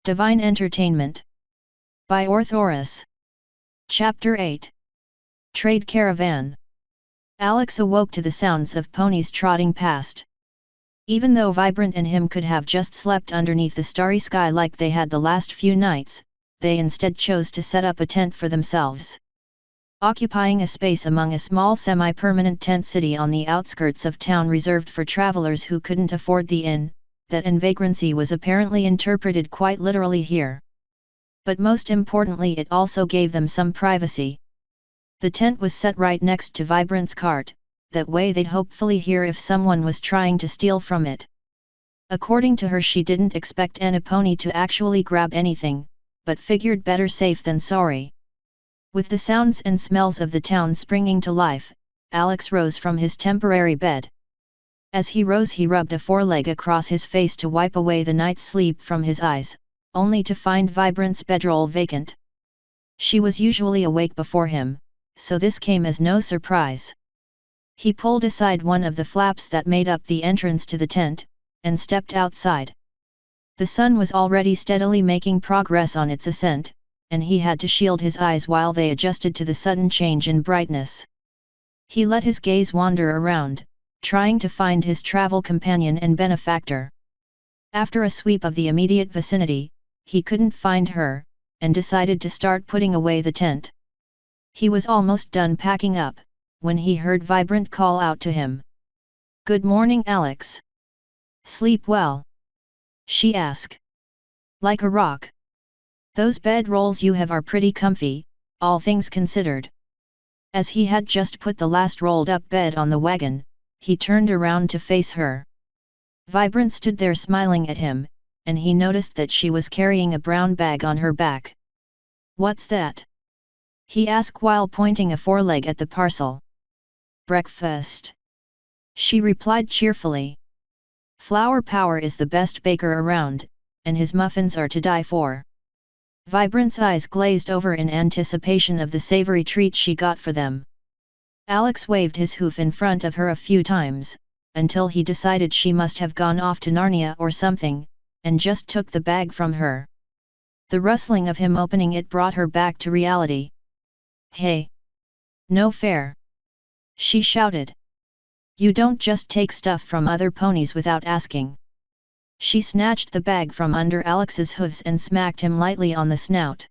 Divine Entertainment. By Orthoris. Chapter 8. Trade Caravan. Alex awoke to the sounds of ponies trotting past. Even though Vibrant and him could have just slept underneath the starry sky like they had the last few nights, they instead chose to set up a tent for themselves. Occupying a space among a small semi-permanent tent city on the outskirts of town reserved for travelers who couldn't afford the inn, that in vagrancy was apparently interpreted quite literally here. But most importantly, it also gave them some privacy. The tent was set right next to Vibrant's cart, that way they'd hopefully hear if someone was trying to steal from it. According to her, she didn't expect any pony to actually grab anything, but figured better safe than sorry. With the sounds and smells of the town springing to life, Alex rose from his temporary bed. As he rose, he rubbed a foreleg across his face to wipe away the night's sleep from his eyes, only to find Vibrant's bedroll vacant. She was usually awake before him, so this came as no surprise. He pulled aside one of the flaps that made up the entrance to the tent, and stepped outside. The sun was already steadily making progress on its ascent, and he had to shield his eyes while they adjusted to the sudden change in brightness. He let his gaze wander around, trying to find his travel companion and benefactor. After a sweep of the immediate vicinity, he couldn't find her, and decided to start putting away the tent. He was almost done packing up, when he heard Vibrant call out to him. "Good morning, Alex. Sleep well?" she asked. "Like a rock. Those bedrolls you have are pretty comfy, all things considered." As he had just put the last rolled-up bed on the wagon, he turned around to face her. Vibrant stood there smiling at him, and he noticed that she was carrying a brown bag on her back. "What's that?" he asked while pointing a foreleg at the parcel. "Breakfast," she replied cheerfully. "Flour Power is the best baker around, and his muffins are to die for." Vibrant's eyes glazed over in anticipation of the savory treat she got for them. Alex waved his hoof in front of her a few times, until he decided she must have gone off to Narnia or something, and just took the bag from her. The rustling of him opening it brought her back to reality. "Hey! No fair!" she shouted. "You don't just take stuff from other ponies without asking." She snatched the bag from under Alex's hooves and smacked him lightly on the snout.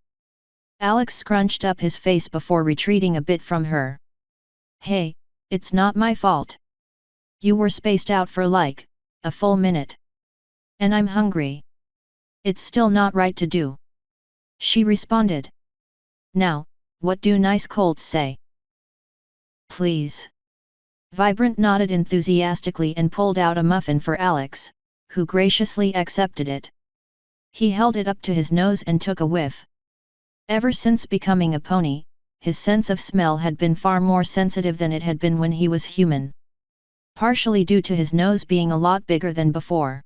Alex scrunched up his face before retreating a bit from her. "Hey, it's not my fault. You were spaced out for like a full minute. And I'm hungry. It's still not right to do," she responded. "Now, what do nice colts say?" "Please." Vibrant nodded enthusiastically and pulled out a muffin for Alex, who graciously accepted it. He held it up to his nose and took a whiff. Ever since becoming a pony, his sense of smell had been far more sensitive than it had been when he was human. Partially due to his nose being a lot bigger than before.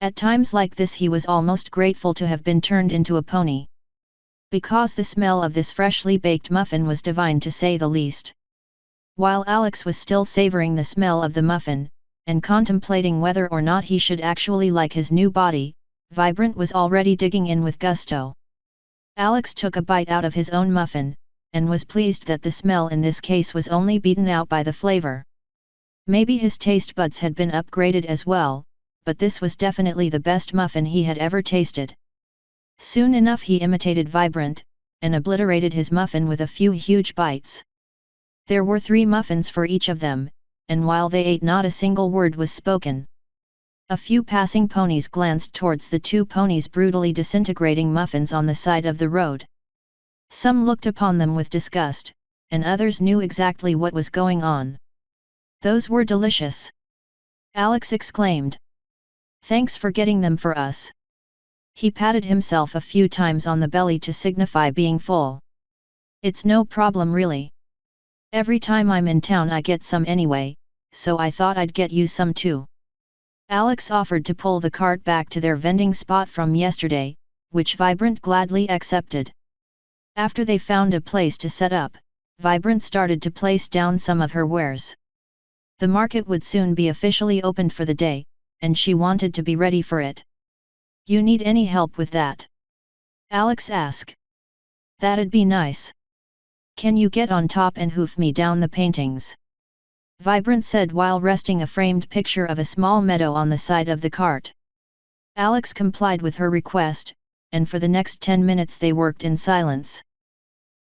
At times like this he was almost grateful to have been turned into a pony. Because the smell of this freshly baked muffin was divine to say the least. While Alex was still savoring the smell of the muffin, and contemplating whether or not he should actually like his new body, Vibrant was already digging in with gusto. Alex took a bite out of his own muffin, and was pleased that the smell in this case was only beaten out by the flavor. Maybe his taste buds had been upgraded as well, but this was definitely the best muffin he had ever tasted. Soon enough he imitated Vibrant, and obliterated his muffin with a few huge bites. There were 3 muffins for each of them, and while they ate not a single word was spoken. A few passing ponies glanced towards the 2 ponies brutally disintegrating muffins on the side of the road. Some looked upon them with disgust, and others knew exactly what was going on. "Those were delicious!" Alex exclaimed. "Thanks for getting them for us." He patted himself a few times on the belly to signify being full. "It's no problem really. Every time I'm in town I get some anyway, so I thought I'd get you some too." Alex offered to pull the cart back to their vending spot from yesterday, which Vibrant gladly accepted. After they found a place to set up, Vibrant started to place down some of her wares. The market would soon be officially opened for the day, and she wanted to be ready for it. You need any help with that? Alex asked. That'd be nice. Can you get on top and hoof me down the paintings? Vibrant said while resting a framed picture of a small meadow on the side of the cart. Alex complied with her request, and for the next 10 minutes they worked in silence.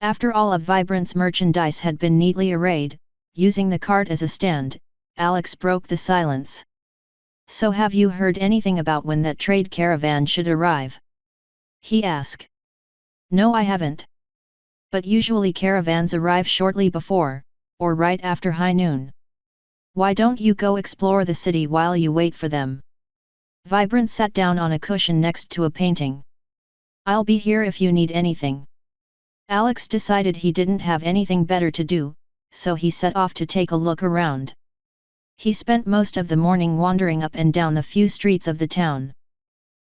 After all of Vibrant's merchandise had been neatly arrayed, using the cart as a stand, Alex broke the silence. So have you heard anything about when that trade caravan should arrive? He asked. No, I haven't. But usually caravans arrive shortly before, or right after high noon. Why don't you go explore the city while you wait for them? Vibrant sat down on a cushion next to a painting. I'll be here if you need anything. Alex decided he didn't have anything better to do, so he set off to take a look around. He spent most of the morning wandering up and down the few streets of the town.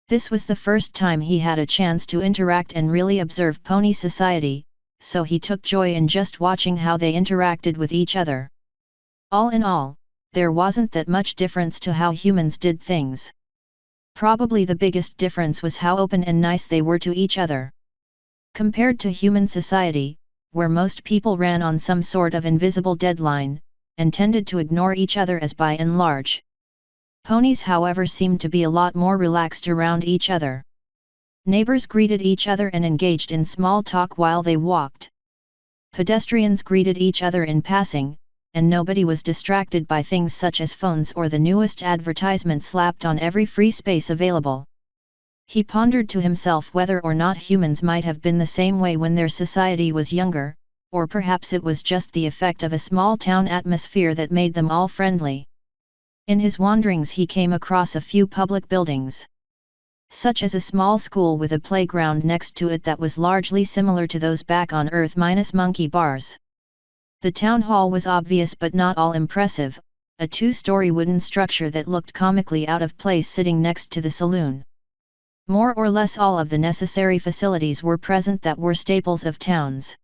This was the first time he had a chance to interact and really observe pony society, so he took joy in just watching how they interacted with each other. All in all, there wasn't that much difference to how humans did things. Probably the biggest difference was how open and nice they were to each other. Compared to human society, where most people ran on some sort of invisible deadline, and tended to ignore each other as by and large. Ponies, however, seemed to be a lot more relaxed around each other. Neighbors greeted each other and engaged in small talk while they walked. Pedestrians greeted each other in passing, and nobody was distracted by things such as phones or the newest advertisement slapped on every free space available. He pondered to himself whether or not humans might have been the same way when their society was younger, or perhaps it was just the effect of a small town atmosphere that made them all friendly. In his wanderings he came across a few public buildings, such as a small school with a playground next to it that was largely similar to those back on Earth minus monkey bars. The town hall was obvious but not all impressive, a 2-story wooden structure that looked comically out of place sitting next to the saloon. More or less all of the necessary facilities were present that were staples of towns.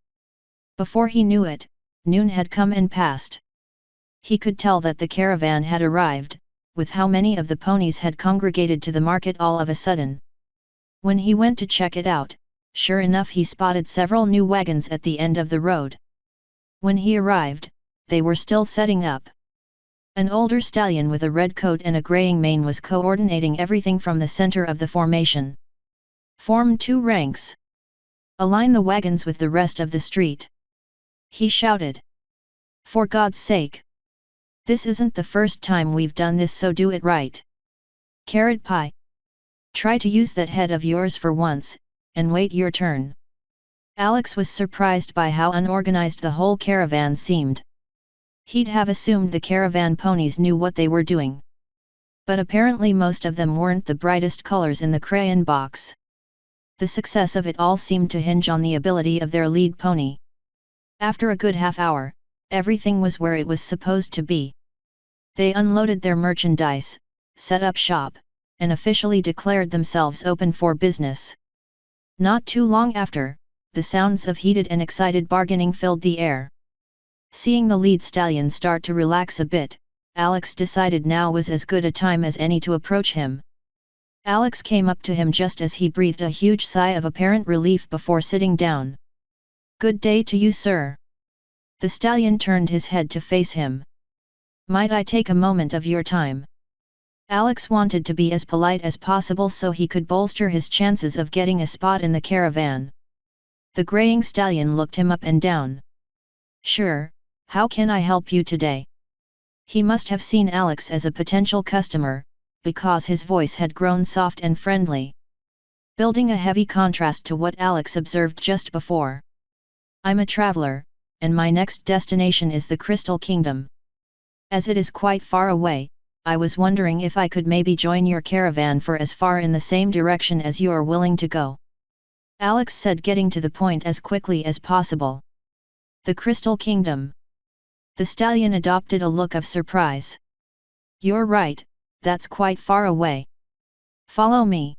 Before he knew it, noon had come and passed. He could tell that the caravan had arrived, with how many of the ponies had congregated to the market all of a sudden. When he went to check it out, sure enough he spotted several new wagons at the end of the road. When he arrived, they were still setting up. An older stallion with a red coat and a graying mane was coordinating everything from the center of the formation. Form 2 ranks. Align the wagons with the rest of the street. He shouted. For God's sake! This isn't the first time we've done this, so do it right. Carrot pie. Try to use that head of yours for once, and wait your turn. Alex was surprised by how unorganized the whole caravan seemed. He'd have assumed the caravan ponies knew what they were doing. But apparently most of them weren't the brightest colors in the crayon box. The success of it all seemed to hinge on the ability of their lead pony. After a good half hour, everything was where it was supposed to be. They unloaded their merchandise, set up shop, and officially declared themselves open for business. Not too long after, the sounds of heated and excited bargaining filled the air. Seeing the lead stallion start to relax a bit, Alex decided now was as good a time as any to approach him. Alex came up to him just as he breathed a huge sigh of apparent relief before sitting down. Good day to you, sir. The stallion turned his head to face him. Might I take a moment of your time? Alex wanted to be as polite as possible so he could bolster his chances of getting a spot in the caravan. The graying stallion looked him up and down. Sure, how can I help you today? He must have seen Alex as a potential customer, because his voice had grown soft and friendly, building a heavy contrast to what Alex observed just before. I'm a traveler, and my next destination is the Crystal Kingdom. As it is quite far away, I was wondering if I could maybe join your caravan for as far in the same direction as you are willing to go. Alex said, getting to the point as quickly as possible. The Crystal Kingdom. The stallion adopted a look of surprise. You're right, that's quite far away. Follow me.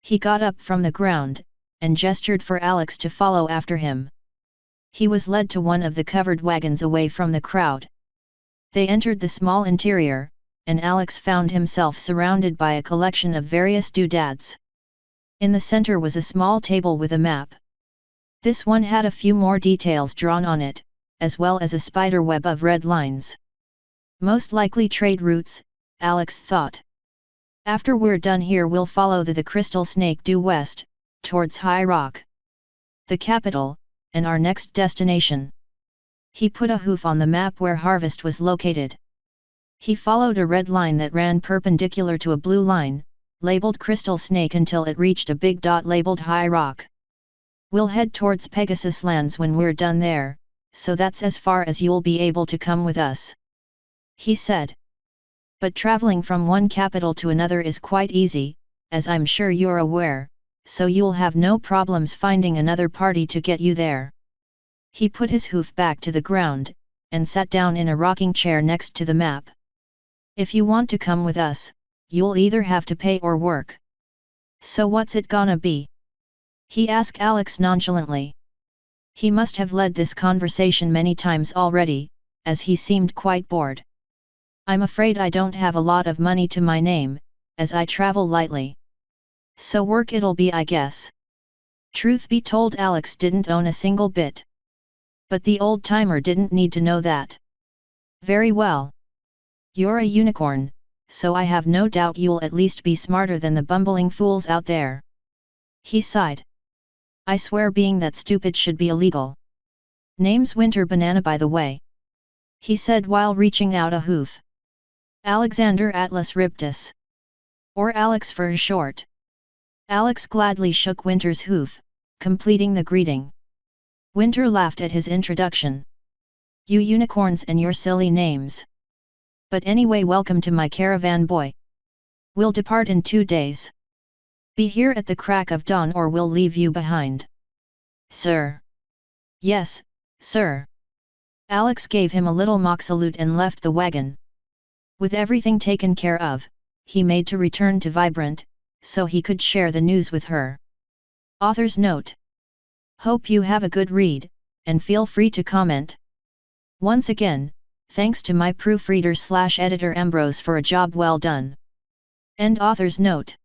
He got up from the ground, and gestured for Alex to follow after him. He was led to one of the covered wagons away from the crowd. They entered the small interior, and Alex found himself surrounded by a collection of various doodads. In the center was a small table with a map. This one had a few more details drawn on it, as well as a spider web of red lines. Most likely trade routes, Alex thought. After we're done here we'll follow the crystal snake due west, towards High Rock, the capital, and our next destination. He put a hoof on the map where Harvest was located. He followed a red line that ran perpendicular to a blue line, labeled Crystal Snake until it reached a big dot labeled High Rock. We'll head towards Pegasus Lands when we're done there, so that's as far as you'll be able to come with us, he said. But traveling from one capital to another is quite easy, as I'm sure you're aware, so you'll have no problems finding another party to get you there. He put his hoof back to the ground, and sat down in a rocking chair next to the map. If you want to come with us, you'll either have to pay or work. So what's it gonna be? He asked Alex nonchalantly. He must have led this conversation many times already, as he seemed quite bored. I'm afraid I don't have a lot of money to my name, as I travel lightly. So work it'll be, I guess. Truth be told, Alex didn't own a single bit. But the old-timer didn't need to know that. Very well. You're a unicorn, so I have no doubt you'll at least be smarter than the bumbling fools out there. He sighed. I swear being that stupid should be illegal. Name's Winter Banana, by the way, he said while reaching out a hoof. Alexander Atlas Riptus. Or Alex for short. Alex gladly shook Winter's hoof, completing the greeting. Winter laughed at his introduction. You unicorns and your silly names. But anyway, welcome to my caravan, boy. We'll depart in 2 days. Be here at the crack of dawn or we'll leave you behind. Sir. Yes, sir. Alex gave him a little mock salute and left the wagon. With everything taken care of, he made to return to Vibrant, so he could share the news with her. Author's note. Hope you have a good read, and feel free to comment. Once again, thanks to my proofreader/editor Ambrose for a job well done. End author's note.